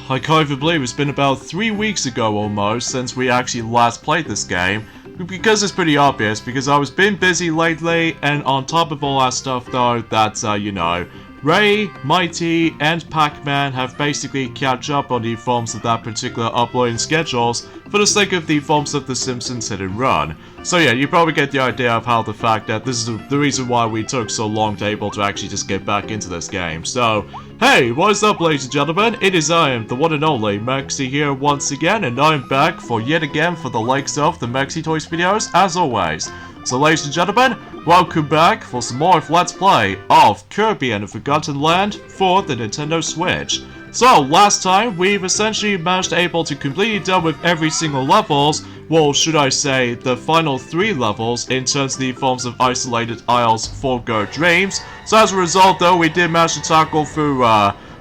I can't even believe it's been about 3 weeks ago almost since we actually last played this game. Because it's pretty obvious, because I was been busy lately, and on top of all that stuff though, that's, you know, Ray, Mighty, and Pac-Man have basically catch up on the forms of that particular uploading schedules for the sake of the forms of The Simpsons Hit and Run. So yeah, you probably get the idea of how the fact that this is the reason why we took so long to able to actually just get back into this game. So, hey, what is up ladies and gentlemen? It is I am the one and only Maxi here once again, and I'm back for yet again for the likes of the Maxi Toys videos as always. So ladies and gentlemen, welcome back for some more of Let's Play of Kirby and the Forgotten Land for the Nintendo Switch. So last time we've essentially managed able to completely deal with every single levels, well should I say the final 3 levels in terms of the forms of Isolated Isles, Forgo Dreams. So as a result though, we did manage to tackle through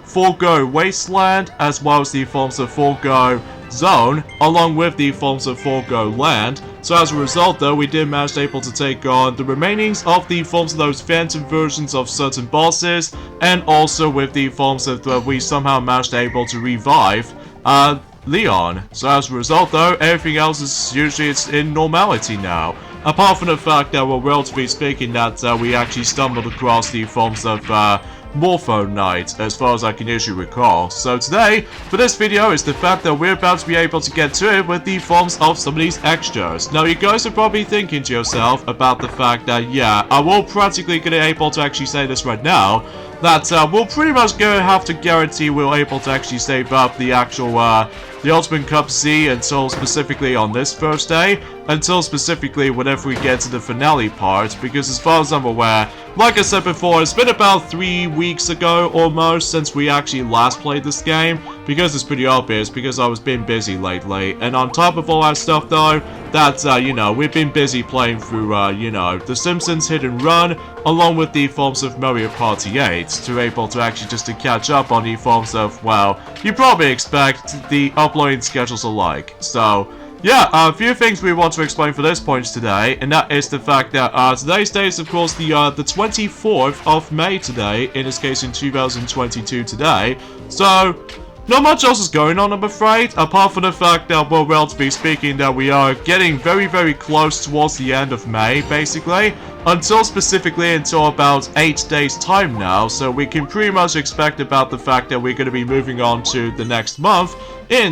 Forgo Wasteland as well as the forms of Forgo Zone, along with the forms of Forgo Land. So as a result though, we did manage able to take on the remainings of the forms of those phantom versions of certain bosses, and also with the forms of we somehow managed able to revive Leon. So as a result though, everything else is usually it's in normality now. Apart from the fact that we're relatively speaking that we actually stumbled across the forms of Morpho Night, as far as I can usually recall. So today, for this video, is the fact that we're about to be able to get to it with the forms of some of these extras. Now, you guys are probably thinking to yourself about the fact that, yeah, I will practically get able to actually say this right now, that we'll pretty much have to guarantee we're able to actually save up the actual, the Ultimate Cup Z until specifically on this first day, until specifically whenever we get to the finale part, because as far as I'm aware, like I said before, it's been about 3 weeks ago almost since we actually last played this game, because it's pretty obvious, because I was been busy lately, and on top of all that stuff though, that, you know, we've been busy playing through, you know, The Simpsons Hit and Run, along with the forms of Mario Party 8, to able to actually just to catch up on the forms of, well, you probably expect the uploading schedules alike. So, yeah, a few things we want to explain for this point today, and that is the fact that today's day is of course the 24th of May today, in this case in 2022 today, so not much else is going on, I'm afraid, apart from the fact that, well, relatively speaking, that we are getting very, very close towards the end of May, basically, until about 8 days time now, so we can pretty much expect about the fact that we're going to be moving on to the next month,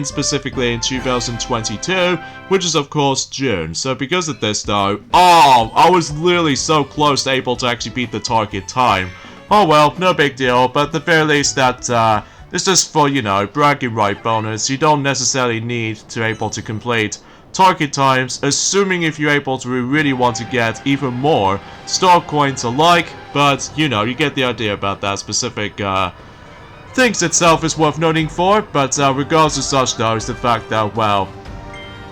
specifically in 2022, which is of course June. So because of this though, I was literally so close to able to actually beat the target time. Oh well, no big deal, but at the very least that, it's just for, you know, bragging right bonus. You don't necessarily need to able to complete target times, assuming if you're able to really want to get even more star coins alike, but, you know, you get the idea about that specific, things itself is worth noting for, but, regardless of such though, is the fact that, well,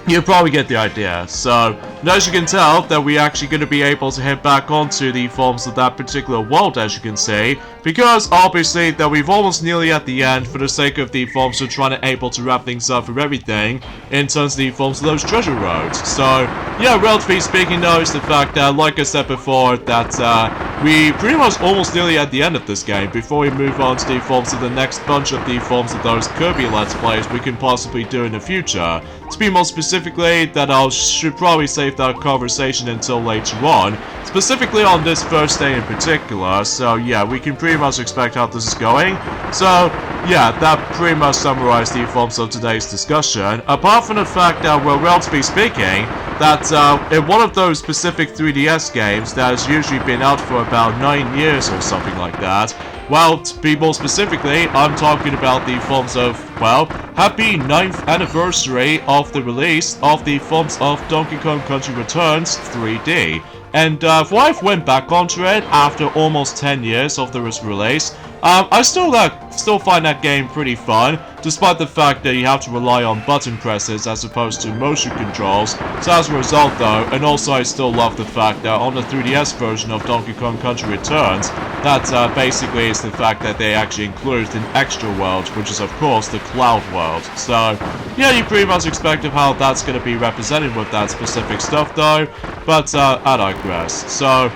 you probably get the idea. So, as you can tell, that we're actually going to be able to head back onto the forms of that particular world, as you can see, because obviously that we've almost nearly at the end for the sake of the forms of trying to able to wrap things up for everything in terms of the forms of those treasure roads. So, yeah, relatively speaking though, is the fact that, like I said before, that we pretty much almost nearly at the end of this game before we move on to the forms of the next bunch of the forms of those Kirby Let's Plays we can possibly do in the future. To be more specifically, that I should probably save that conversation until later on, specifically on this first day in particular, so yeah, we can pretty much expect how this is going. So, yeah, that pretty much summarized the forms of today's discussion, apart from the fact that, well, relatively speaking, that in one of those specific 3DS games that has usually been out for about 9 years or something like that, well, to be more specifically, I'm talking about the forms of, well, happy 9th anniversary of the release of the forms of Donkey Kong Country Returns 3D. And if I went back onto it after almost 10 years of the release, I still find that game pretty fun, despite the fact that you have to rely on button presses as opposed to motion controls. So as a result though, and also I still love the fact that on the 3DS version of Donkey Kong Country Returns, that basically is the fact that they actually include an extra world, which is of course the Cloud World. So yeah, you pretty much expect of how that's going to be represented with that specific stuff though, but I digress. So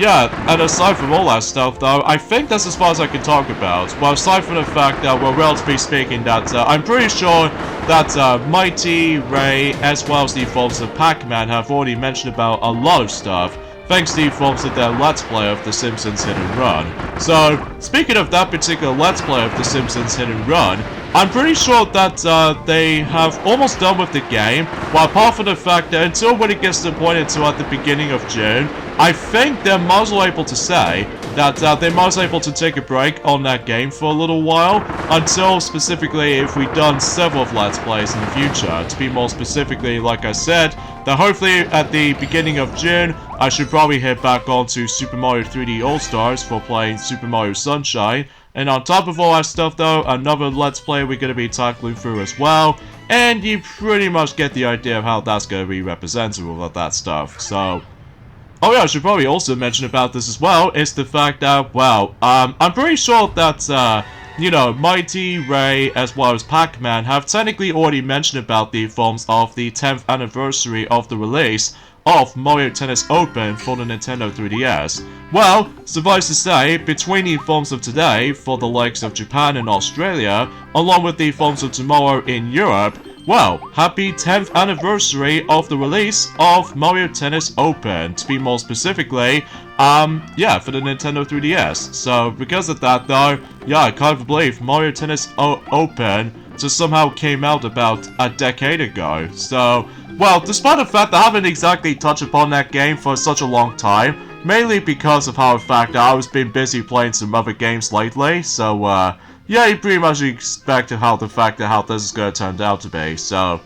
yeah, and aside from all that stuff though, I think that's as far as I can talk about. Well, aside from the fact that, well, relatively speaking, that I'm pretty sure that Mighty, Ray, as well as the forms of Pac-Man have already mentioned about a lot of stuff, thanks to the forms of their Let's Play of The Simpsons Hit and Run. So, speaking of that particular Let's Play of The Simpsons Hit and Run, I'm pretty sure that they have almost done with the game, well, apart from the fact that until when it gets to the point until at the beginning of June, I think they're most able to say that they're most able to take a break on that game for a little while, until specifically if we've done several Let's Plays in the future. To be more specifically, like I said, that hopefully at the beginning of June, I should probably head back onto Super Mario 3D All-Stars for playing Super Mario Sunshine. And on top of all that stuff though, another Let's Play we're going to be tackling through as well. And you pretty much get the idea of how that's going to be represented with all that stuff. So, oh yeah, I should probably also mention about this as well, is the fact that, well, I'm pretty sure that, you know, Mighty, Ray, as well as Pac-Man have technically already mentioned about the forms of the 10th anniversary of the release of Mario Tennis Open for the Nintendo 3DS. Well, suffice to say, between the forms of today for the likes of Japan and Australia, along with the forms of tomorrow in Europe, well, happy 10th anniversary of the release of Mario Tennis Open, to be more specifically, yeah, for the Nintendo 3DS. So, because of that though, yeah, I can't believe Mario Tennis Open just somehow came out about a decade ago. So, well, despite the fact that I haven't exactly touched upon that game for such a long time, mainly because of how the fact that I was been busy playing some other games lately, so, yeah, you pretty much expect how the fact that how this is going to turn out to be, so.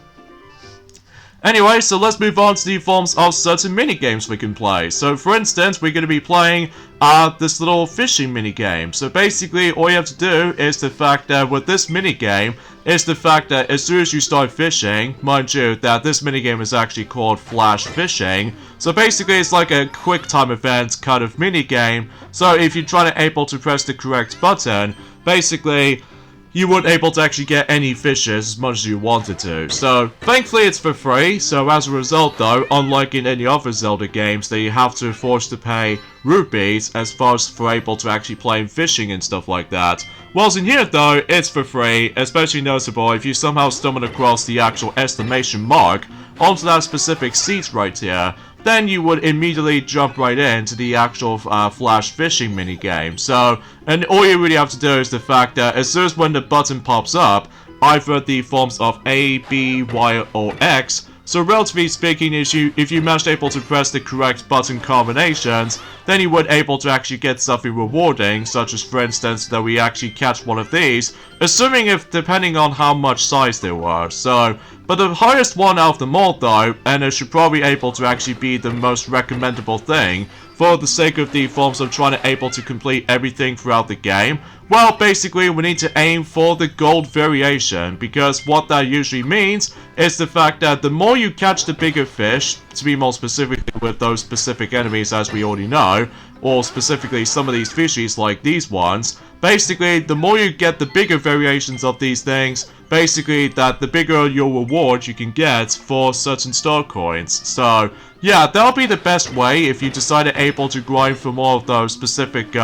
Anyway, so let's move on to the forms of certain mini-games we can play. So, for instance, we're going to be playing, this little fishing mini-game. So, basically, all you have to do is the fact that with this mini-game, is the fact that as soon as you start fishing, mind you, that this minigame is actually called Flash Fishing. So basically it's like a quick time event kind of minigame. So if you're trying to able to press the correct button, basically you weren't able to actually get any fishes as much as you wanted to. So thankfully it's for free, so as a result though, unlike in any other Zelda games that you have to force to pay rupees as far as for able to actually play fishing and stuff like that. Whilst in here though, it's for free, especially noticeable if you somehow stumble across the actual exclamation mark onto that specific seat right here, then you would immediately jump right into the actual Flash Fishing minigame. So, and all you really have to do is the fact that as soon as when the button pops up, either the forms of A, B, Y, or X, so relatively speaking, if you managed able to press the correct button combinations, then you would able to actually get something rewarding, such as for instance that we actually catch one of these, assuming if depending on how much size they were. So, but the highest one out of them all though, and it should probably able to actually be the most recommendable thing, for the sake of the forms of trying to able to complete everything throughout the game, well, basically we need to aim for the gold variation, because what that usually means is the fact that the more you catch the bigger fish, to be more specifically with those specific enemies as we already know, or specifically some of these fishies like these ones, basically the more you get the bigger variations of these things, basically that the bigger your reward you can get for certain star coins. So yeah, that'll be the best way if you decide to able to grind for more of those specific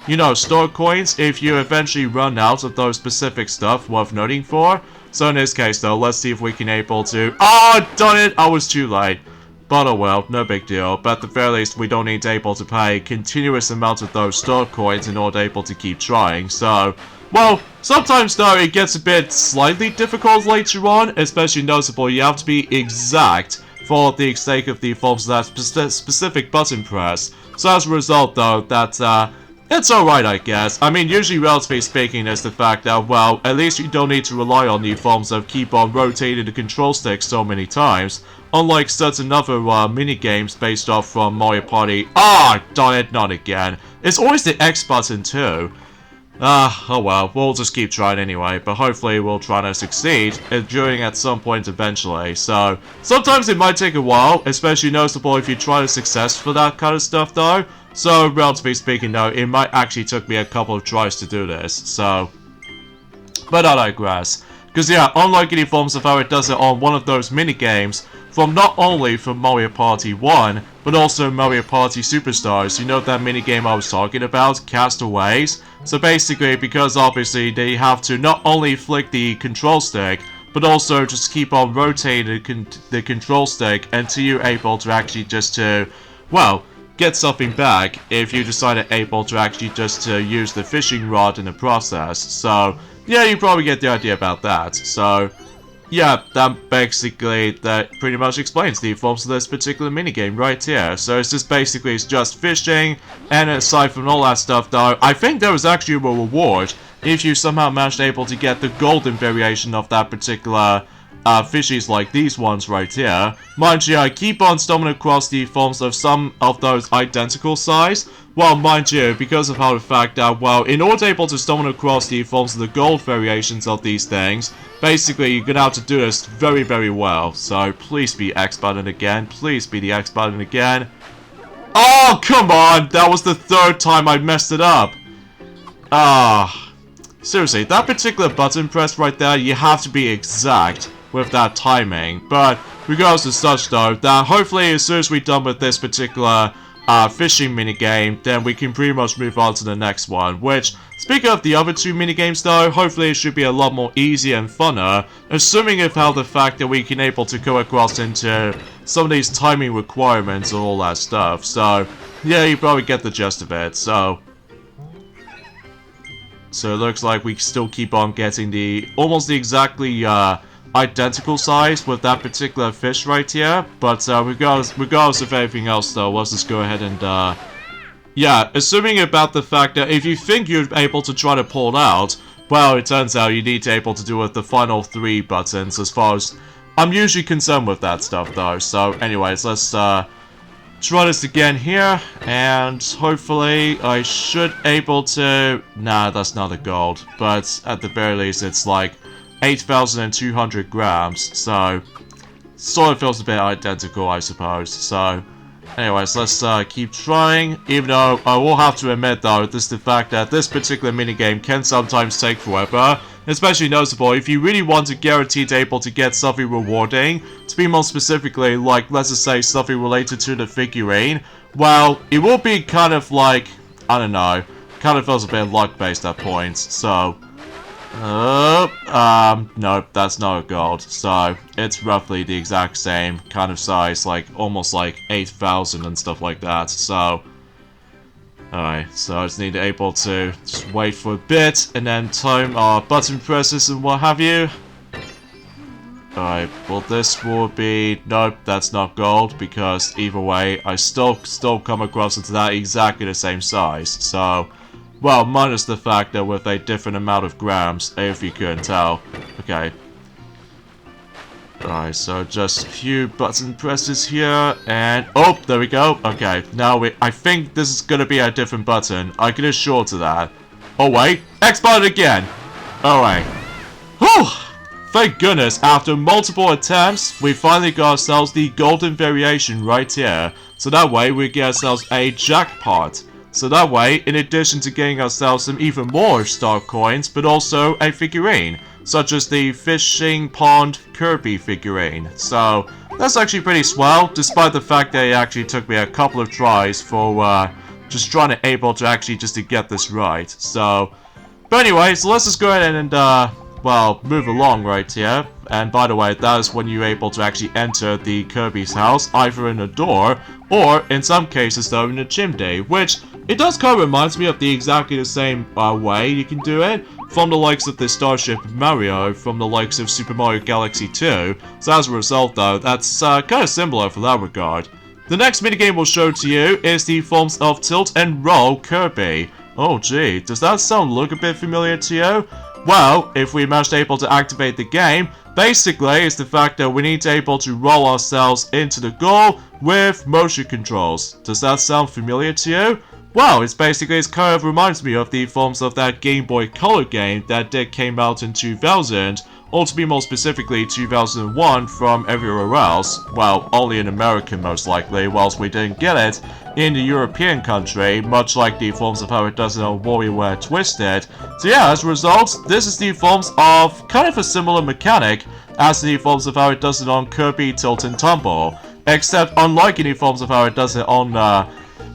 you know, star coins if you eventually run out of those specific stuff worth noting for. So in this case though, let's see if we can able to... Oh, darn it! I was too late. But oh well, no big deal. But at the very least, we don't need to able to pay continuous amounts of those star coins in order able to keep trying. So, well, sometimes though it gets a bit slightly difficult later on, especially noticeable you have to be exact for the sake of the forms of that specific button press. So as a result though, that's it's alright, I guess. I mean, usually, relatively speaking, is the fact that, well, at least you don't need to rely on the forms of keep on rotating the control stick so many times, unlike certain other mini-games based off from Mario Party. Ah, darn it, not again. It's always the X button, too. Oh well, we'll just keep trying anyway, but hopefully we'll try to succeed during at some point eventually. So, sometimes it might take a while, especially noticeable if you try to success for that kind of stuff though. So, relatively speaking though, it might actually took me a couple of tries to do this, so... But I digress. Because yeah, unlike any forms of how it does it on one of those minigames, from not only from Mario Party 1, but also Mario Party Superstars. You know that minigame I was talking about, Castaways? So basically, because obviously they have to not only flick the control stick, but also just keep on rotating the control stick until you're able to actually just to, well, get something back if you decided able to actually just to use the fishing rod in the process. So yeah, you probably get the idea about that. So yeah, that pretty much explains the forms of this particular minigame right here. So it's just fishing, and aside from all that stuff though, I think there was actually a reward if you somehow managed able to get the golden variation of that particular fishies like these ones right here. Mind you, I keep on stumbling across the forms of some of those identical size. Well, mind you, because of how the fact that, well, in order to able to stumble across the forms of the gold variations of these things, basically you're gonna have to do this very, very well. So please be X button again. Please be the X button again. Oh, come on! That was the third time I messed it up. Seriously, that particular button press right there, you have to be exact with that timing. But regardless of such though, that hopefully as soon as we're done with this particular fishing minigame, then we can pretty much move on to the next one. Which, speaking of the other two minigames though, hopefully it should be a lot more easy and funner, assuming of how the fact that we can able to go across into some of these timing requirements and all that stuff. So yeah, you probably get the gist of it. So it looks like we still keep on getting the almost the exactly identical size with that particular fish right here. But regardless of everything else though, let's just go ahead and yeah, assuming about the fact that if you think you're able to try to pull it out, well, it turns out you need to able to do with the final 3 buttons, as far as I'm usually concerned with that stuff though. So anyways, let's try this again here, and hopefully I should able to... Nah, that's not a gold, but at the very least it's like 8,200 grams, so sort of feels a bit identical, I suppose. So anyways, let's keep trying, even though I will have to admit though, this is the fact that this particular minigame can sometimes take forever. Especially noticeable if you really want to guarantee to able to get something rewarding, to be more specifically, like, let's just say something related to the figurine. Well, it will be kind of like, I don't know, kind of feels a bit luck-based at points. So nope, that's not a gold. So it's roughly the exact same kind of size, like almost like 8,000 and stuff like that. So alright, so I just need to able to just wait for a bit and then time our button presses and what have you. Alright, well this will be... Nope, that's not gold, because either way, I still come across into that exactly the same size. So, well, minus the fact that with a different amount of grams, if you couldn't tell. Okay. Alright, so just a few button presses here, and... Oh, there we go. Okay, now I think this is gonna be a different button. I can assure to that. Oh wait, X button again! Alright. Whew! Thank goodness, after multiple attempts, we finally got ourselves the golden variation right here. So that way, we get ourselves a jackpot. So that way, in addition to getting ourselves some even more star coins, but also a figurine, such as the fishing pond Kirby figurine. So that's actually pretty swell, despite the fact that it actually took me a couple of tries for just trying to able to actually just to get this right. So, but anyways, let's just go ahead and well, move along right here. And by the way, that is when you're able to actually enter the Kirby's house, either in a door, or in some cases though in a chimney, which it does kind of reminds me of the exactly the same way you can do it, from the likes of the Starship Mario, from the likes of Super Mario Galaxy 2, so as a result though, that's kind of similar for that regard. The next minigame we'll show to you is the forms of Tilt and Roll Kirby. Oh gee, does that look a bit familiar to you? Well, if we manage to able to activate the game, basically it's the fact that we need to able to roll ourselves into the goal with motion controls. Does that sound familiar to you? Well, it kind of reminds me of the forms of that Game Boy Color game that came out in 2000, or to be more specifically 2001 from everywhere else. Well, only in America most likely, whilst we didn't get it in the European country, much like the forms of how it does it on WarioWare Twisted. So yeah, as a result, this is the forms of kind of a similar mechanic as the forms of how it does it on Kirby Tilt and Tumble. Except, unlike any forms of how it does it on,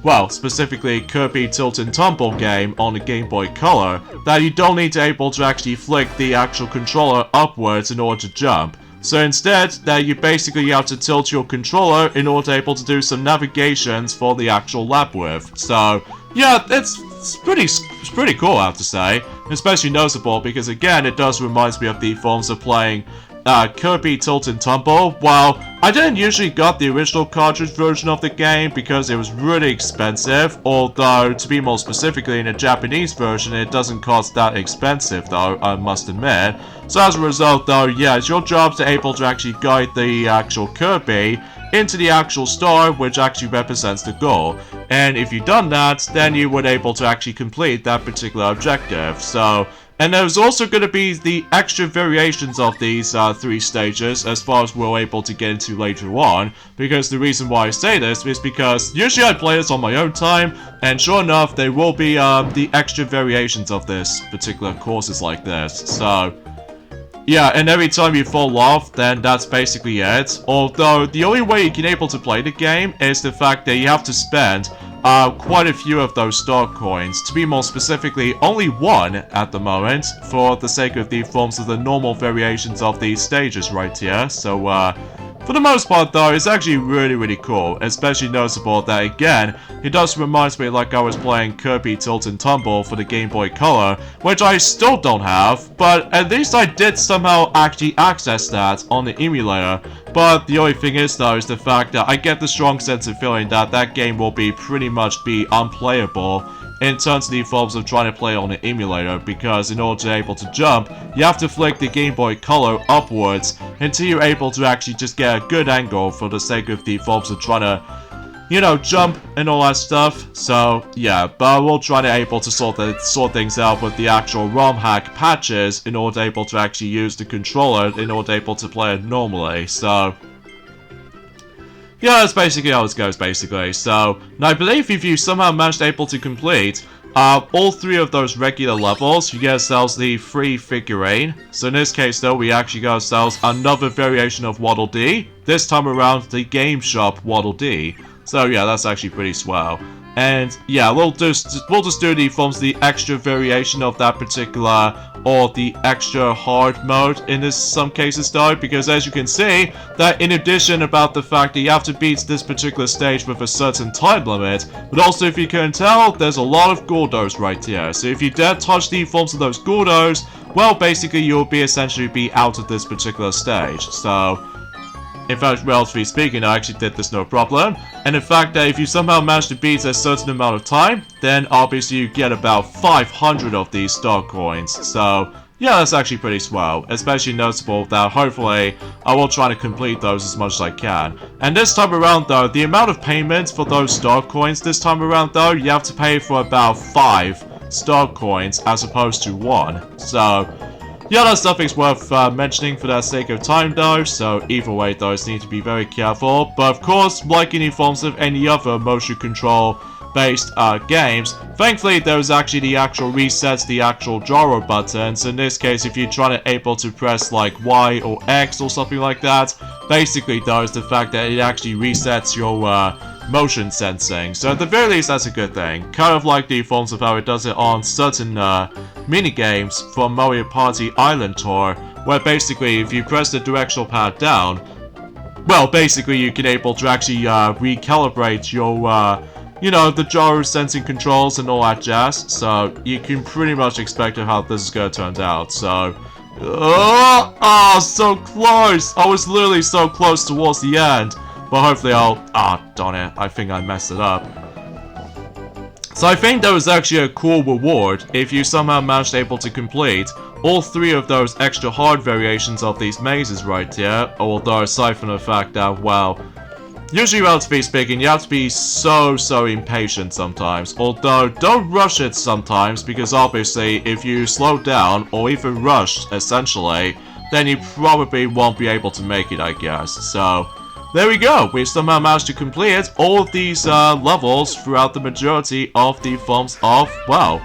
well, specifically Kirby Tilt and Tumble game on the Game Boy Color, that you don't need to able to actually flick the actual controller upwards in order to jump. So instead, that you basically have to tilt your controller in order to able to do some navigations for the actual lap with. So, yeah, it's pretty cool, I have to say. Especially noticeable because, again, it does remind me of the forms of playing Kirby Tilt and Tumble. Well, I didn't usually got the original cartridge version of the game because it was really expensive, although, to be more specifically, in the Japanese version, it doesn't cost that expensive, though, I must admit. So as a result, though, yeah, it's your job to able to actually guide the actual Kirby into the actual star, which actually represents the goal. And if you've done that, then you would able to actually complete that particular objective. So, and there's also going to be the extra variations of these 3 stages as far as we're able to get into later on, because the reason why I say this is because usually I play this on my own time, and sure enough, there will be the extra variations of this particular courses like this. So, yeah, and every time you fall off, then that's basically it. Although, the only way you can able to play the game is the fact that you have to spend quite a few of those star coins. To be more specifically, only 1 at the moment, for the sake of the forms of the normal variations of these stages right here. So, for the most part though, it's actually really cool, especially noticeable that again, it does remind me like I was playing Kirby Tilt and Tumble for the Game Boy Color, which I still don't have, but at least I did somehow actually access that on the emulator. But the only thing is though, is the fact that I get the strong sense of feeling that that game will be pretty much be unplayable in terms of the forms of trying to play on the emulator, because in order to be able to jump, you have to flick the Game Boy Color upwards until you're able to actually just get a good angle for the sake of the forms of trying to, you know, jump and all that stuff. So, yeah, but we'll try to able to sort things out with the actual ROM hack patches in order to able to actually use the controller in order to able to play it normally. So, yeah, that's basically how it goes, basically. So, now I believe if you somehow managed able to complete all 3 of those regular levels, you get ourselves the free figurine. So in this case, though, we actually got ourselves another variation of Waddle Dee. This time around, the Game Shop Waddle Dee. So yeah, that's actually pretty swell. And yeah, we'll just do the forms the extra variation of that particular, or the extra hard mode in some cases though, because as you can see, that in addition about the fact that you have to beat this particular stage with a certain time limit, but also if you can tell, there's a lot of Gordos right here. So if you dare touch the forms of those Gordos, well basically you'll be essentially be out of this particular stage. So, in fact, relatively speaking, I actually did this no problem. And in fact, that if you somehow manage to beat a certain amount of time, then obviously you get about 500 of these star coins. So, yeah, that's actually pretty swell. Especially noticeable that hopefully I will try to complete those as much as I can. And this time around though, the amount of payments for those star coins this time around though, you have to pay for about 5 star coins as opposed to 1. So, yeah, that stuff is worth mentioning for the sake of time though, so either way those need to be very careful. But of course, like any forms of any other motion control based games, thankfully there's actually the actual resets, the actual gyro buttons. In this case, if you're trying to able to press like Y or X or something like that, basically though is the fact that it actually resets your motion sensing. So at the very least, that's a good thing. Kind of like the forms of how it does it on certain mini-games from Mario Party Island Tour, where basically if you press the directional pad down, well, basically you can able to actually recalibrate your, you know, the gyro sensing controls and all that jazz. So you can pretty much expect how this is going to turn out. So, oh, so close! I was literally so close towards the end. But hopefully darn it, I think I messed it up. So I think there was actually a cool reward if you somehow managed able to complete all 3 of those extra hard variations of these mazes right here. Although aside from the fact that, well, usually relatively speaking, you have to be so impatient sometimes. Although, don't rush it sometimes, because obviously if you slow down or even rush, essentially, then you probably won't be able to make it, I guess. So, there we go. We've somehow managed to complete all of these levels throughout the majority of the forms of, well,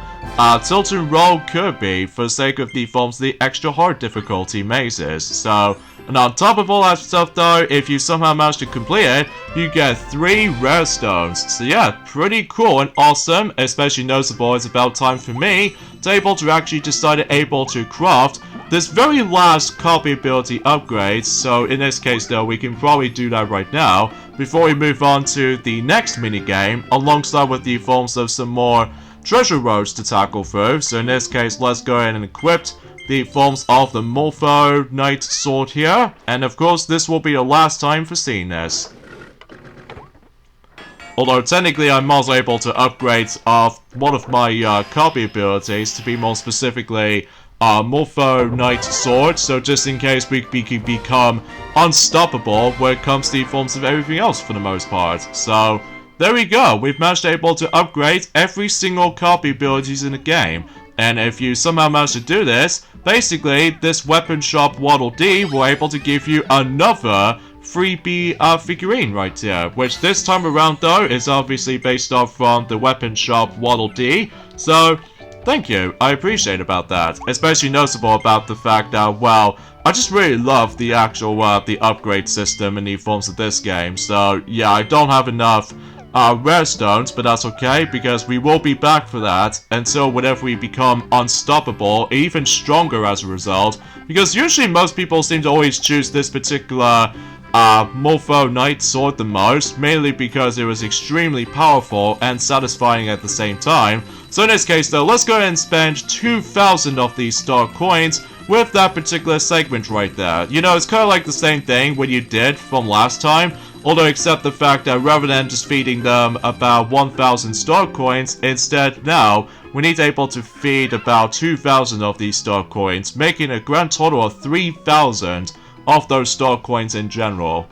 Tilt and Roll Kirby for the sake of the forms of the extra hard difficulty mazes. So, and on top of all that stuff though, if you somehow manage to complete it, you get 3 rare stones. So yeah, pretty cool and awesome, especially noticeable. It's about time for me to able to actually decide able to craft this very last copy ability upgrade. So in this case though, we can probably do that right now before we move on to the next minigame, alongside with the forms of some more treasure roads to tackle through. So in this case, let's go ahead and equip the forms of the Morpho Knight Sword here. And of course, this will be the last time for seeing this. Although technically I'm also able to upgrade one of my copy abilities to be more specifically Morpho Knight Sword. So just in case we can become unstoppable when it comes to the forms of everything else for the most part. So there we go. We've managed to able to upgrade every single copy abilities in the game. And if you somehow manage to do this, basically, this weapon shop Waddle Dee will able to give you another freebie figurine right here. Which this time around, though, is obviously based off from the weapon shop Waddle Dee. So, thank you. I appreciate about that. Especially noticeable about the fact that, well, I just really love the actual, the upgrade system in the forms of this game. So, yeah, I don't have enough rare stones, but that's okay, because we will be back for that until whenever we become unstoppable, even stronger as a result. Because usually most people seem to always choose this particular Morpho Knight Sword the most, mainly because it was extremely powerful and satisfying at the same time. So in this case though, let's go ahead and spend 2,000 of these star coins with that particular segment right there. You know, it's kind of like the same thing what you did from last time. Although except the fact that rather than just feeding them about 1,000 star coins, instead now we need to able to feed about 2,000 of these star coins, making a grand total of 3,000 of those star coins in general.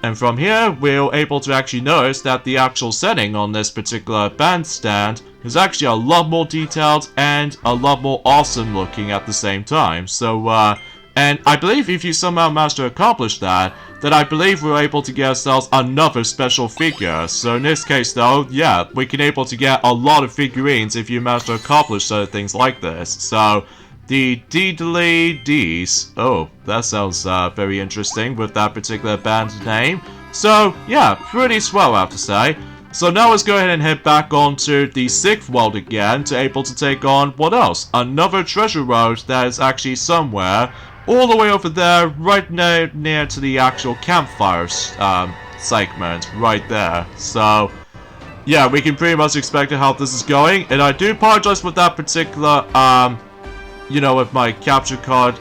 And from here, we're able to actually notice that the actual setting on this particular bandstand is actually a lot more detailed and a lot more awesome looking at the same time. So, and I believe if you somehow manage to accomplish that, then I believe we're able to get ourselves another special figure. So in this case though, yeah, we can able to get a lot of figurines if you manage to accomplish certain things like this. So, the Diddly Dees. Oh, that sounds very interesting with that particular band name. So, yeah, pretty swell I have to say. So now let's go ahead and head back onto the 6th world again to able to take on, what else? Another treasure road that is actually somewhere all the way over there, right near to the actual campfire segment, right there. So, yeah, we can pretty much expect how this is going. And I do apologize for that particular, you know, with my capture card,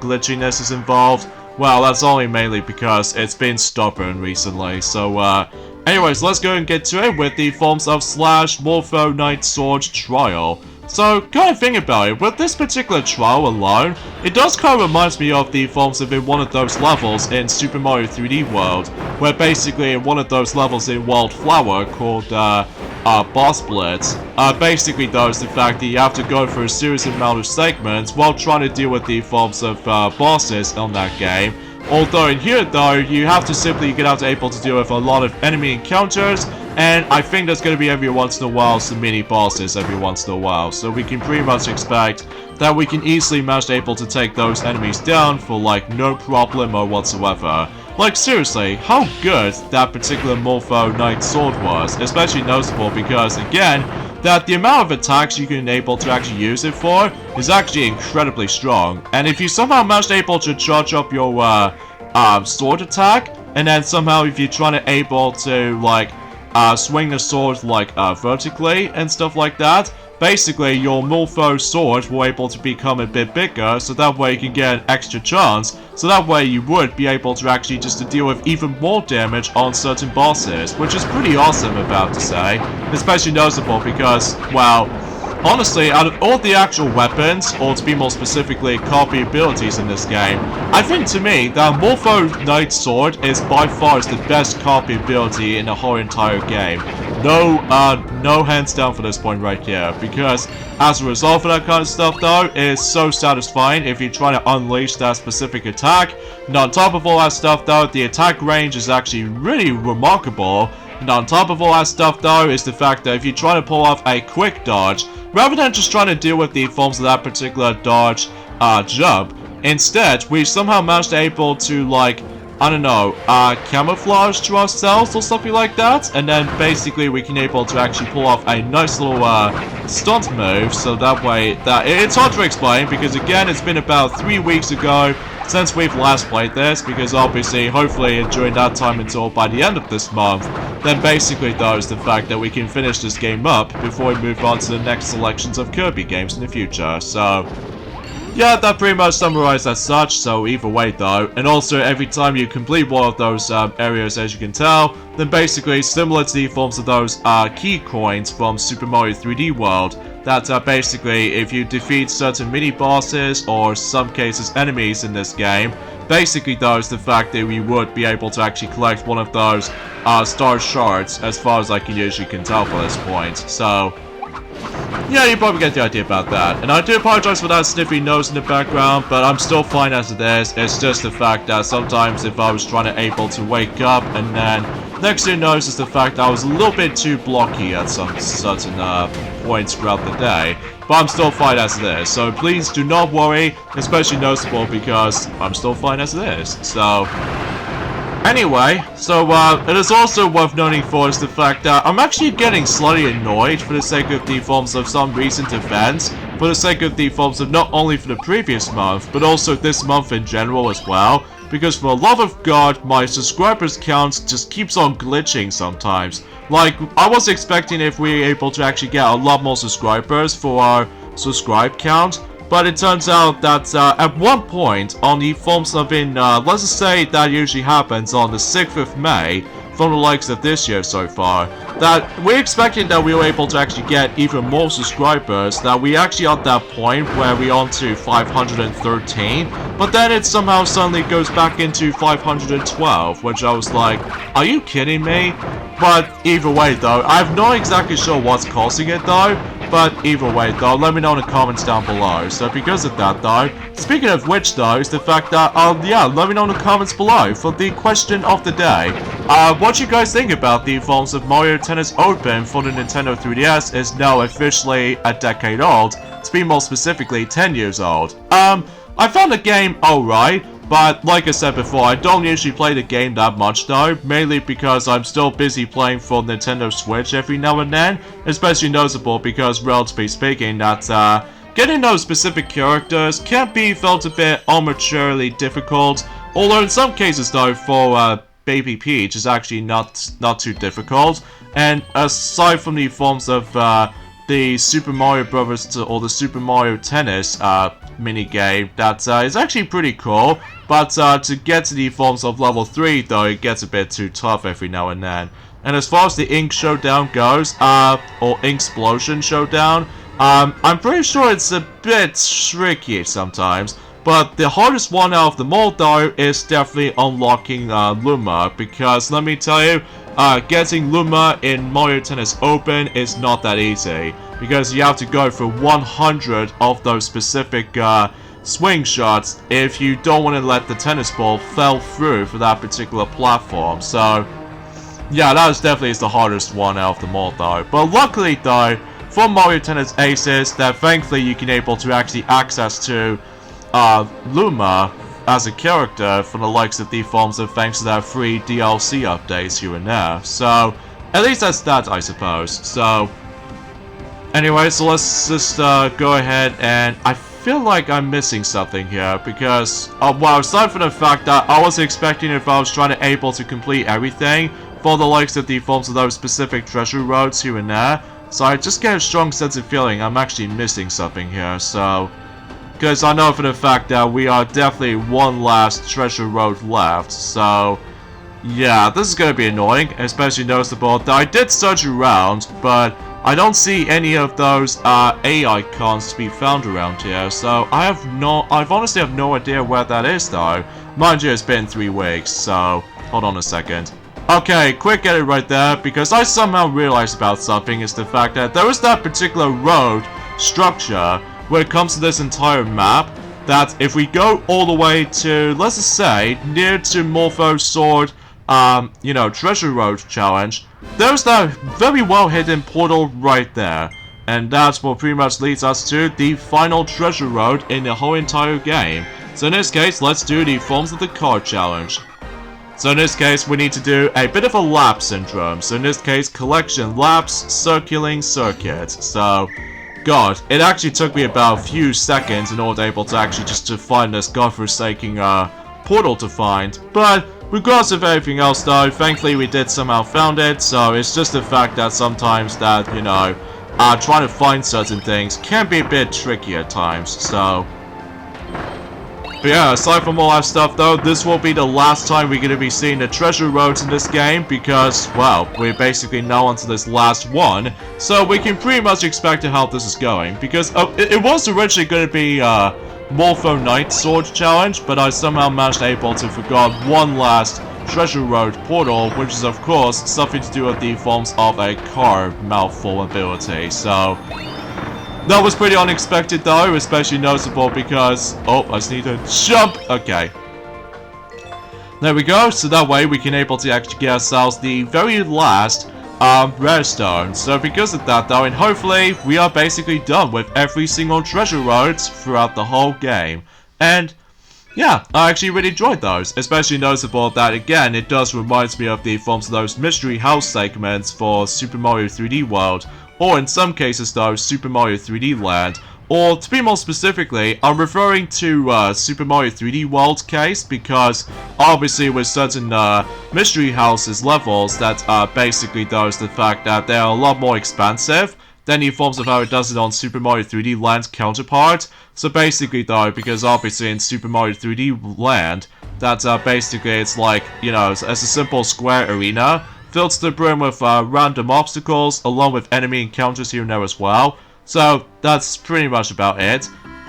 glitchiness is involved. Well, that's only mainly because it's been stubborn recently. So, anyways, let's go and get to it with the forms of / Morpho Knight Sword trial. So, kind of think about it, with this particular trial alone, it does kind of remind me of the forms of in one of those levels in Super Mario 3D World, where basically in one of those levels in Wildflower called, Boss Blitz, basically though is the fact that you have to go through a serious amount of segments while trying to deal with the forms of, bosses on that game. Although in here though, you have to simply get out to able to deal with a lot of enemy encounters, and I think there's going to be every once in a while some mini bosses every once in a while. So we can pretty much expect that we can easily manage to able to take those enemies down for like no problem or whatsoever. Like seriously, how good that particular Morpho Knight Sword was, especially noticeable because again, that the amount of attacks you can able to actually use it for is actually incredibly strong. And if you somehow manage to able to charge up your sword attack, and then somehow if you're trying to able to like swing the sword like vertically and stuff like that, basically your Morpho sword will able to become a bit bigger, so that way you can get an extra chance, so that way you would be able to actually just to deal with even more damage on certain bosses, which is pretty awesome about to say, especially noticeable because, well, honestly, out of all the actual weapons, or to be more specifically copy abilities in this game, I think to me that Morpho Knight Sword is by far the best copy ability in the whole entire game. no hands down for this point right here, because as a result of that kind of stuff though, it's so satisfying if you're trying to unleash that specific attack. And on top of all that stuff though, the attack range is actually really remarkable. And on top of all that stuff though, is the fact that if you try to pull off a quick dodge, rather than just trying to deal with the forms of that particular dodge jump, instead, we somehow managed to able to, like, I don't know, camouflage to ourselves or something like that, and then basically we can able to actually pull off a nice little stunt move, so that way, it's hard to explain, because again, it's been about 3 weeks ago since we've last played this, because obviously, hopefully, during that time until by the end of this month, then basically though is the fact that we can finish this game up before we move on to the next selections of Kirby games in the future, so... yeah, that pretty much summarized as such, so either way though, and also every time you complete one of those areas, as you can tell, then basically similar to the forms of those key coins from Super Mario 3D World, that basically if you defeat certain mini-bosses or some cases enemies in this game, basically though is the fact that we would be able to actually collect one of those star shards, as far as I can usually tell for this point, so... yeah, you probably get the idea about that. And I do apologize for that sniffy nose in the background, but I'm still fine as it is. It's just the fact that sometimes if I was trying to able to wake up, and then next thing you notice is the fact that I was a little bit too blocky at some certain points throughout the day. But I'm still fine as it is. So please do not worry, especially noticeable because I'm still fine as it is. So... anyway, so it is also worth noting for is the fact that I'm actually getting slightly annoyed for the sake of the forms of some recent events, for the sake of the forms of not only for the previous month, but also this month in general as well, because for the love of God, my subscribers count just keeps on glitching sometimes. Like, I was expecting if we were able to actually get a lot more subscribers for our subscribe count, but it turns out that at one point on the forms of let's just say that usually happens on the 6th of May, from the likes of this year so far, that we're expecting that we were able to actually get even more subscribers, that we actually at that point where we're on to 513, but then it somehow suddenly goes back into 512, which I was like, are you kidding me? But either way though, I'm not exactly sure what's causing it though, but either way though, let me know in the comments down below. So because of that though, speaking of which though, is the fact that, yeah, let me know in the comments below for the question of the day. What you guys think about the forms of Mario Tennis Open for the Nintendo 3DS is now officially a decade old, to be more specifically 10 years old. I found the game alright, but like I said before, I don't usually play the game that much though, mainly because I'm still busy playing for Nintendo Switch every now and then, especially noticeable because, relatively speaking, that getting those specific characters can be felt a bit arbitrarily difficult, although in some cases though, for Baby Peach is actually not too difficult, and aside from the forms of the Super Mario Brothers or the Super Mario Tennis minigame, that is actually pretty cool, but to get to the forms of level 3 though, it gets a bit too tough every now and then. And as far as the Ink Showdown goes, or Inksplosion Showdown, I'm pretty sure it's a bit tricky sometimes, but the hardest one out of them all though is definitely unlocking Luma, because let me tell you, getting Luma in Mario Tennis Open is not that easy, because you have to go for 100 of those specific swing shots if you don't want to let the tennis ball fall through for that particular platform. So yeah, that is definitely the hardest one out of them all though. But luckily though, for Mario Tennis Aces, that thankfully you can able to actually access to Luma as a character from the likes of the forms of thanks to that free DLC updates here and there. So at least that's that, I suppose. So anyway, so let's just go ahead, and I feel like I'm missing something here because, well, aside from the fact that I was expecting if I was trying to able to complete everything for the likes of the forms of those specific treasure roads here and there, so I just get a strong sense of feeling I'm actually missing something here, so... because I know for the fact that we are definitely one last treasure road left, so... yeah, this is gonna be annoying, especially noticeable that I did search around, but I don't see any of those A icons to be found around here, so I honestly have no idea where that is though. Mind you, it's been 3 weeks, so hold on a second. Okay, quick edit right there, because I somehow realized about something is the fact that there is that particular road structure when it comes to this entire map, that if we go all the way to, let's just say, near to Morpho's sword, you know, treasure road challenge, there's that very well hidden portal right there. And that's what pretty much leads us to the final treasure road in the whole entire game. So in this case, let's do the Forms of the Card challenge. So in this case, we need to do a bit of a lap syndrome. So in this case, collection laps, circling circuit. So, God, it actually took me about a few seconds in order able to actually just to find this godforsaken portal to find. But regardless of everything else though, thankfully we did somehow found it. So it's just the fact that sometimes that, you know, trying to find certain things can be a bit tricky at times. So, but yeah, aside from all that stuff though, this will be the last time we're going to be seeing the treasure roads in this game because, well, we're basically now onto this last one. So we can pretty much expect how this is going because it was originally going to be Morpho Knight Sword Challenge, but I somehow managed able to forget one last treasure road portal, which is of course something to do with the forms of a car mouthful ability. So that was pretty unexpected though, especially noticeable because, oh, I just need to jump. Okay, there we go. So that way we can able to actually get ourselves the very last rare stone. So because of that though, and hopefully we are basically done with every single treasure roads throughout the whole game. And yeah, I actually really enjoyed those, especially noticeable that again it does remind me of the forms of those mystery house segments for Super Mario 3D World, or in some cases though Super Mario 3D Land, or to be more specifically, I'm referring to Super Mario 3D World case because obviously with certain mystery houses levels that are basically those the fact that they are a lot more expansive than the forms of how it does it on Super Mario 3D Land's counterpart. So basically though, because obviously in Super Mario 3D Land, that's basically it's like, you know, as a simple square arena, filled to the brim with random obstacles, along with enemy encounters here and there as well. So that's pretty much about it.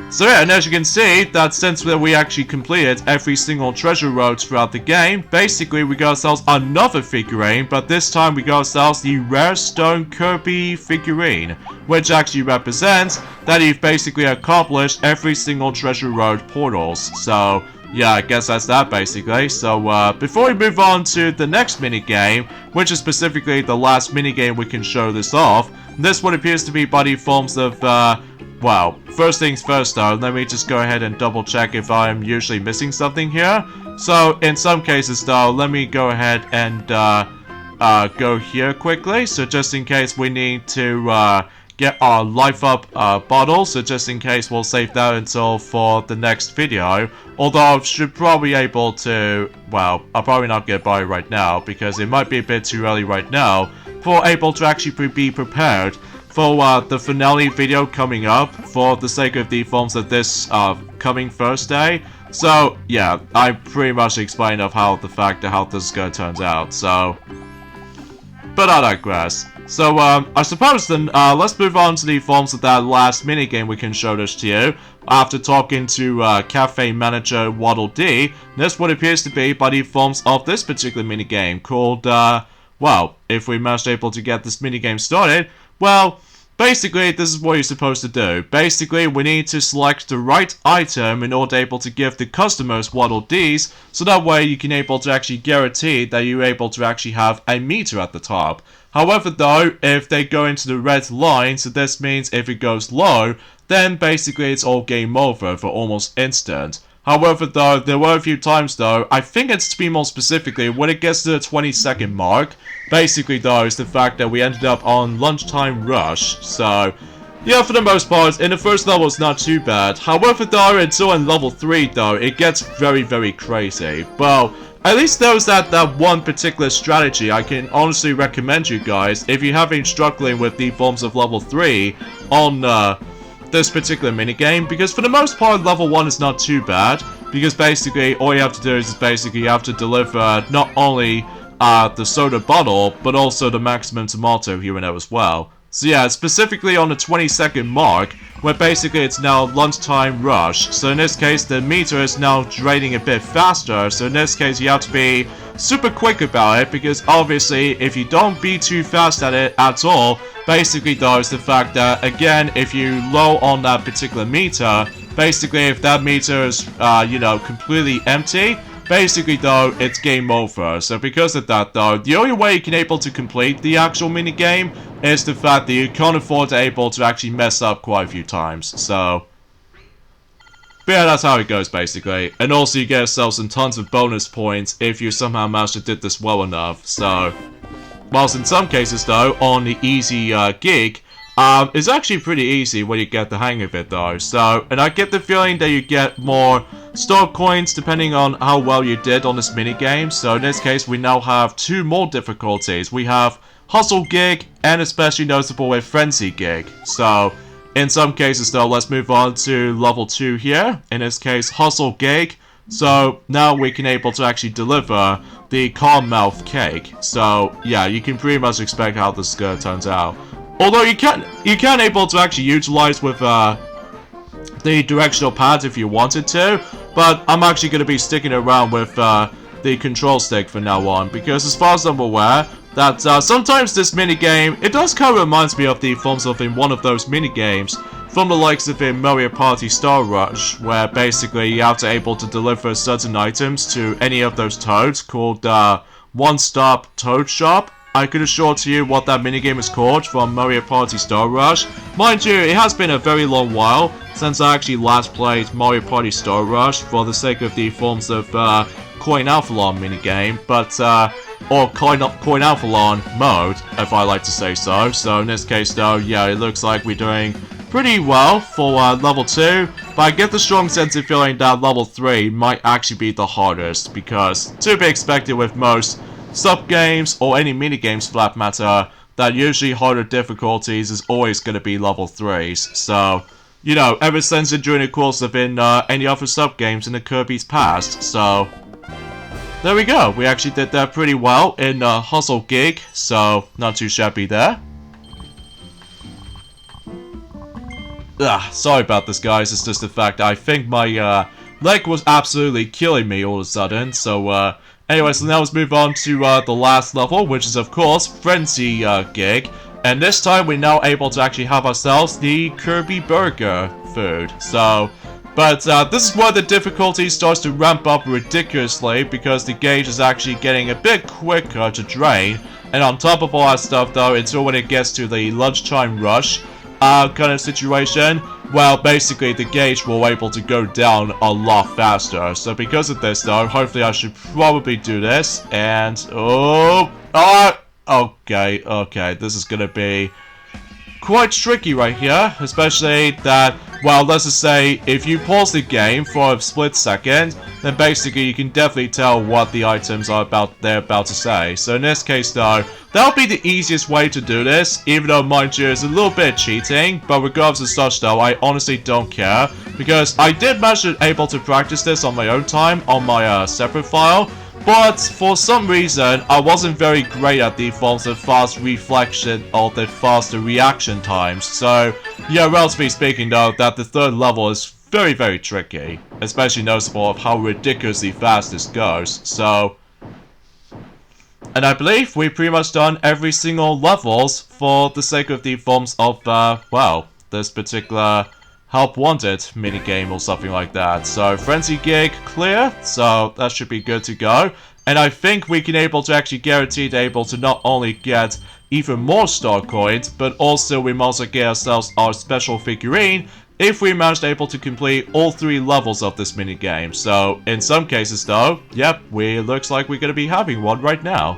So yeah, and as you can see, that since we actually completed every single treasure road throughout the game, basically we got ourselves another figurine, but this time we got ourselves the rare stone Kirby figurine, which actually represents that you've basically accomplished every single treasure road portals. So yeah, I guess that's that basically. So before we move on to the next minigame, which is specifically the last minigame we can show this off, this one appears to be by the forms of well, first things first though, let me just go ahead and double check if I'm usually missing something here. So, in some cases though, let me go ahead and go here quickly. So just in case we need to get our life up bottle, so just in case we'll save that until for the next video. Although I should probably be able to, well, I'll probably not get by right now because it might be a bit too early right now for able to actually be prepared for the finale video coming up for the sake of the forms of this coming Thursday. So yeah, I pretty much explained of how the fact of how this is gonna turn out. So, but I digress. So I suppose then let's move on to the forms of that last minigame we can show this to you. After talking to cafe manager Waddle Dee, this what appears to be by the forms of this particular minigame called well, if we managed able to get this minigame started, well, basically, this is what you're supposed to do. Basically, we need to select the right item in order able to give the customers Waddle Dees, so that way you can able to actually guarantee that you're able to actually have a meter at the top. However though, if they go into the red line, so this means if it goes low, then basically it's all game over for almost instant. However though, there were a few times though, I think it's to be more specifically, when it gets to the 20-second mark, basically though, is the fact that we ended up on lunchtime rush. So, yeah, for the most part, in the first level it's not too bad. However though, until in level 3 though, it gets very, very crazy. Well, at least there's that one particular strategy I can honestly recommend you guys if you're having struggling with the forms of level 3 on this particular minigame, because for the most part level 1 is not too bad, because basically all you have to do is basically you have to deliver not only the soda bottle, but also the maximum tomato here and there as well. So yeah, specifically on the 20-second mark, where basically it's now lunchtime rush. So in this case, the meter is now draining a bit faster. So in this case, you have to be super quick about it, because obviously if you don't be too fast at it at all, basically though is the fact that, again, if you low on that particular meter, basically if that meter is, you know, completely empty, basically though, it's game over. So because of that though, the only way you can able to complete the actual minigame is the fact that you can't afford to able to actually mess up quite a few times. So but yeah, that's how it goes basically. And also you get yourself some tons of bonus points if you somehow manage to did this well enough. So whilst in some cases though, on the easy gig, it's actually pretty easy when you get the hang of it though. So, and I get the feeling that you get more star coins depending on how well you did on this minigame. So in this case, we now have 2 more difficulties. We have Hustle Gig and especially noticeable with Frenzy Gig. So in some cases though, let's move on to level 2 here. In this case, Hustle Gig. So now we can able to actually deliver the calm mouth cake. So yeah, you can pretty much expect how this turns out. Although you can able to actually utilize with the directional pads if you wanted to, but I'm actually going to be sticking around with the control stick from now on, because as far as I'm aware, that sometimes this minigame, it does kind of reminds me of the forms of in one of those minigames from the likes of in Mario Party Star Rush, where basically you have to able to deliver certain items to any of those toads called One Stop Toad Shop. I could assure to you what that minigame is called from Mario Party Star Rush. Mind you, it has been a very long while since I actually last played Mario Party Star Rush for the sake of the forms of Coin Alphalon minigame, but or Coin Alphalon mode, if I like to say so. So in this case though, yeah, it looks like we're doing pretty well for level 2, but I get the strong sense of feeling that level 3 might actually be the hardest, because to be expected with most sub-games, or any mini-games for that matter, that usually harder difficulties is always going to be level 3s. So, you know, ever since during the course of in any other sub-games in the Kirby's past. So, there we go. We actually did that pretty well in Hustle Gig, so not too shabby there. Sorry about this, guys. It's just the fact I think my leg was absolutely killing me all of a sudden, so anyway, so now let's move on to the last level, which is of course Frenzy Gig. And this time we're now able to actually have ourselves the Kirby Burger food. So, but this is where the difficulty starts to ramp up ridiculously, because the gauge is actually getting a bit quicker to drain. And on top of all that stuff though, until when it gets to the lunchtime rush kind of situation, well, basically the gauge will able to go down a lot faster. So because of this though, hopefully I should probably do this. And okay, this is gonna be quite tricky right here, especially that, well, let's just say if you pause the game for a split second, then basically you can definitely tell what the items are they're about to say. So in this case though, that'll be the easiest way to do this, even though mind you it's a little bit cheating, but regardless of such though, I honestly don't care, because I did manage to able to practice this on my own time on my separate file. But for some reason, I wasn't very great at the forms of fast reflection or the faster reaction times. So, yeah, relatively speaking though, that the third level is very, very tricky. Especially noticeable of how ridiculously fast this goes. So, and I believe we've pretty much done every single levels for the sake of the forms of, well, this particular Help Wanted minigame or something like that. So Frenzy Gig clear, so that should be good to go. And I think we can able to actually guarantee to able to not only get even more star coins, but also we must also get ourselves our special figurine if we manage to able to complete all 3 levels of this minigame. So in some cases though, yep, looks like we're gonna be having one right now.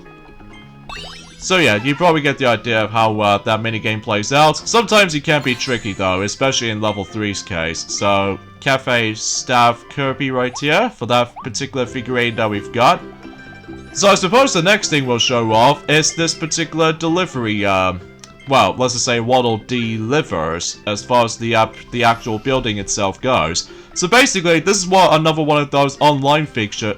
So yeah, you probably get the idea of how that minigame plays out. Sometimes it can be tricky though, especially in level 3's case. So, Cafe Staff Kirby right here, for that particular figurine that we've got. So I suppose the next thing we'll show off is this particular delivery well, let's just say Waddle delivers as far as the actual building itself goes. So basically, this is what another one of those online features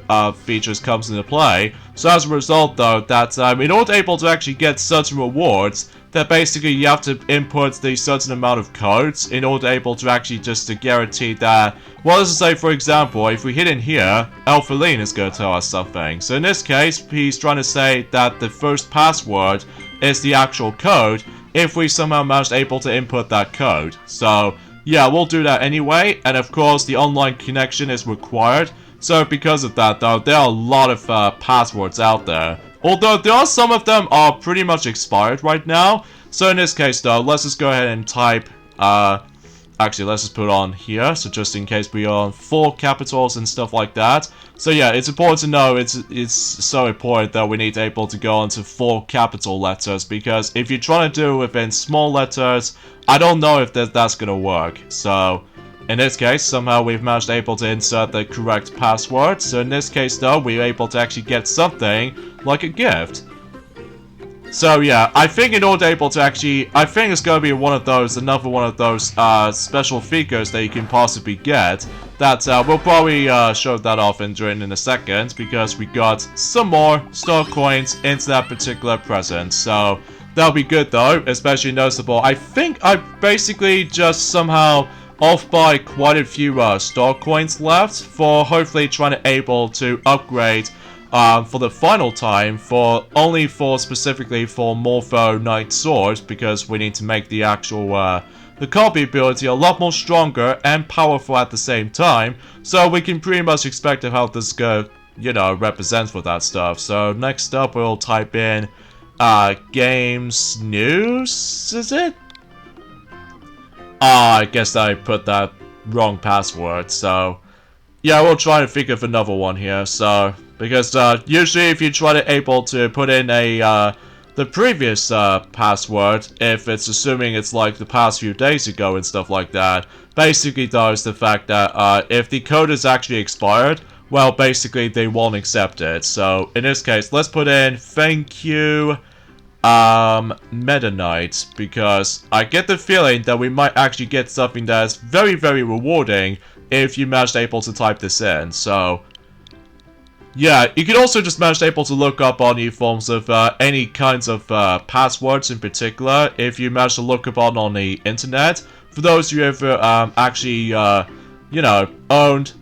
comes into play. So as a result, though, that in order able to actually get certain rewards, that basically you have to input the certain amount of codes in order able to actually just to guarantee that, well, let's say for example, if we hit in here, Alphaline is going to tell us something. So in this case, he's trying to say that the first password is the actual code if we somehow manage able to input that code. So yeah, we'll do that anyway, and of course the online connection is required. So because of that though, there are a lot of passwords out there. Although there are some of them are pretty much expired right now. So in this case though, let's just go ahead and type, actually let's just put on here, so just in case we are on 4 capitals and stuff like that. So yeah, it's important to know, it's so important that we need to able to go onto 4 capital letters, because if you're trying to do it within small letters, I don't know if that's gonna work. So in this case, somehow we've managed able to insert the correct password. So in this case though, we're able to actually get something like a gift. So yeah, I think in order able to actually, I think it's going to be another one of those special features that you can possibly get. That we'll probably show that off in a second, because we got some more star coins into that particular present. So that'll be good though, especially noticeable. I think I basically just somehow off by quite a few star coins left for hopefully trying to able to upgrade for the final time specifically for Morpho Knight Sword, because we need to make the actual the Kirby ability a lot more stronger and powerful at the same time, so we can pretty much expect how this represents for that stuff. So next up we'll type in games news, is it? I guess I put that wrong password, so yeah, we'll try to think of another one here. So because usually if you try to able to put in the previous password, if it's assuming it's like the past few days ago and stuff like that, basically does the fact that if the code is actually expired, well, basically they won't accept it. So in this case, let's put in thank you Meta Knight, because I get the feeling that we might actually get something that's very, very rewarding if you manage able to type this in. So yeah, you can also just manage able to look up on any forms of any kinds of passwords in particular if you manage to look up on the internet. For those of you who ever actually owned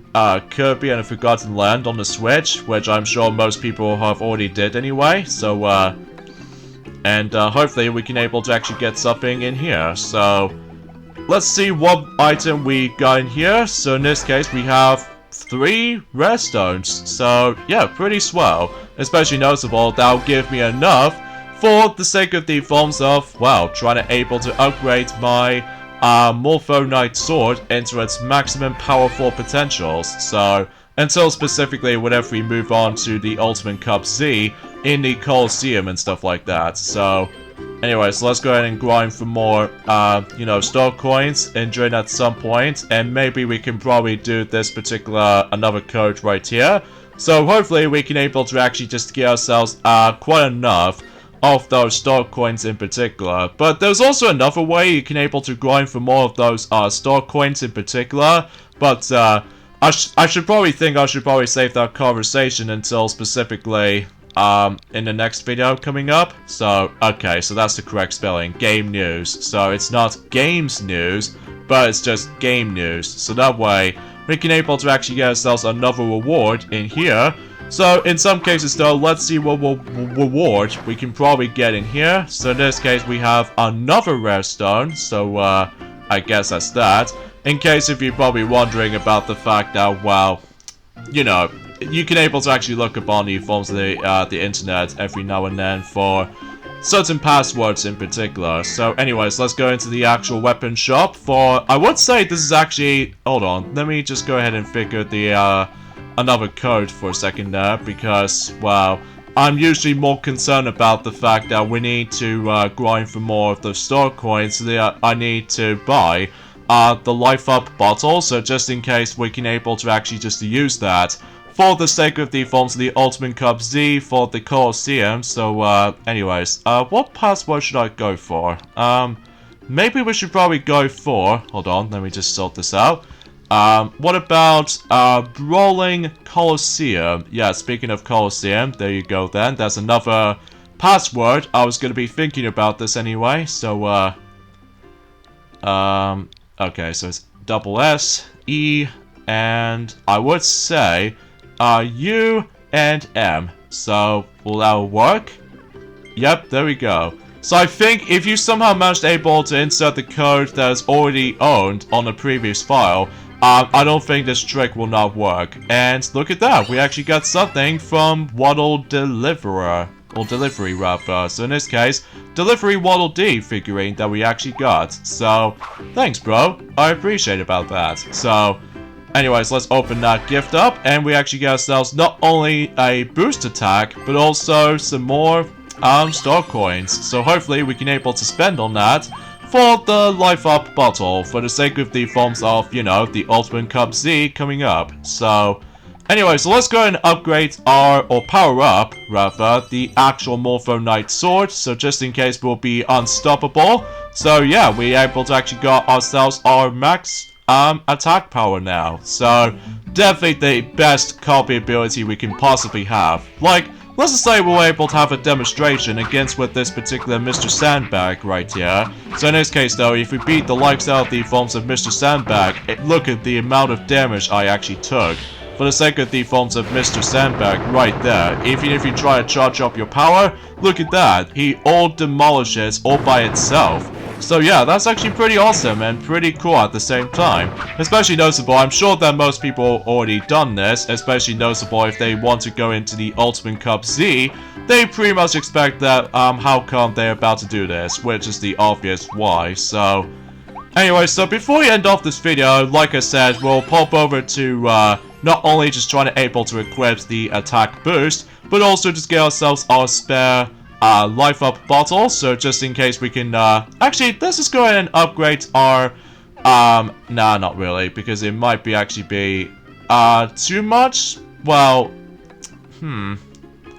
Kirby and the Forgotten Land on the Switch, which I'm sure most people have already did anyway. So and hopefully we can able to actually get something in here. So let's see what item we got in here. So in this case we have 3 rare stones. So yeah, pretty swell. Especially noticeable, that'll give me enough for the sake of the forms of, well, trying to able to upgrade my Morpho Knight Sword into its maximum powerful potentials. So until specifically whenever we move on to the Ultimate Cup Z in the Coliseum and stuff like that. So anyway, so let's go ahead and grind for more, star coins and join at some point, and maybe we can probably do this particular another code right here. So hopefully we can able to actually just get ourselves quite enough of those star coins in particular. But there's also another way you can able to grind for more of those star coins in particular. But I should probably save that conversation until specifically in the next video coming up. So, okay, so that's the correct spelling, game news. So it's not games news, but it's just game news. So that way, we can able to actually get ourselves another reward in here. So in some cases though, let's see what reward we can probably get in here. So in this case, we have another rare stone. So I guess that's that. In case if you're probably wondering about the fact that, well, you can able to actually look upon the forms of the internet every now and then for certain passwords in particular. So anyways, let's go into the actual weapon shop for, I would say this is actually, hold on, let me just go ahead and figure the another code for a second there, because, well, I'm usually more concerned about the fact that we need to grind for more of those star coins, so that I need to buy the life up bottle, so just in case we can able to actually just use that for the sake of the forms of the Ultimate Cup Z for the Colosseum. So, anyways, what password should I go for? Maybe we should probably go for... Hold on, let me just sort this out. What about, Brawling Colosseum? Yeah, speaking of Colosseum, there you go then. There's another password. I was gonna be thinking about this anyway, so, okay, so it's double S, E, and I would say, U and M. So, will that work? Yep, there we go. So I think if you somehow managed able to insert the code that is already owned on a previous file, I don't think this trick will not work. And look at that, we actually got something from Waddle Deliverer. Or Delivery rather. So in this case, Delivery Waddle Dee figurine that we actually got. So, thanks bro. I appreciate about that. So, anyways, let's open that gift up. And we actually get ourselves not only a boost attack, but also some more star coins. So hopefully we can able to spend on that for the Life Up bottle. For the sake of the forms of, you know, the Ultimate Cup Z coming up. So... anyway, so let's go and upgrade or power up, rather, the actual Morpho Knight Sword, so just in case we'll be unstoppable. So yeah, we're able to actually got ourselves our max attack power now. So, definitely the best copy ability we can possibly have. Like, let's just say we're able to have a demonstration against with this particular Mr. Sandbag right here. So in this case though, if we beat the likes out of the forms of Mr. Sandbag, look at the amount of damage I actually took. For the sake of the forms of Mr. Sandbag right there, even if you try to charge up your power, look at that, he all demolishes all by itself. So yeah, that's actually pretty awesome and pretty cool at the same time. Especially noticeable, I'm sure that most people already done this, especially noticeable if they want to go into the Ultimate Cup Z, they pretty much expect that, how come they're about to do this, which is the obvious why, so... anyway, so before we end off this video, like I said, we'll pop over to, not only just trying to able to equip the attack boost, but also just get ourselves our spare life up bottle. So just in case we can actually let's just go ahead and upgrade our nah, not really, because it might be actually be too much. Well, I'm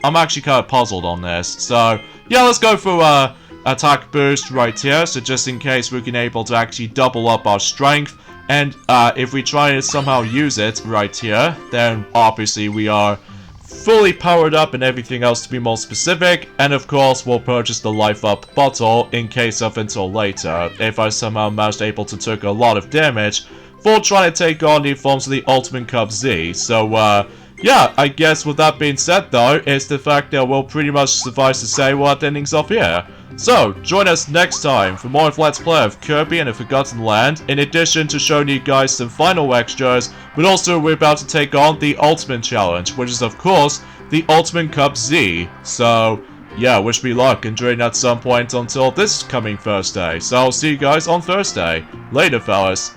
actually kind of puzzled on this. So yeah, let's go for attack boost right here. So just in case we can able to actually double up our strength. And if we try to somehow use it right here, then obviously we are fully powered up and everything else to be more specific. And of course, we'll purchase the Life Up bottle in case of until later, if I somehow managed able to take a lot of damage for trying to take on the forms of the Ultimate Cup Z. So, yeah, I guess with that being said though, it's the fact that we'll pretty much suffice to say what endings off here. So, join us next time for more of Let's Play of Kirby and the Forgotten Land, in addition to showing you guys some final extras, but also we're about to take on the Ultimate Challenge, which is of course, the Ultimate Cup Z. So, yeah, wish me luck and join at some point until this coming Thursday. So I'll see you guys on Thursday. Later, fellas.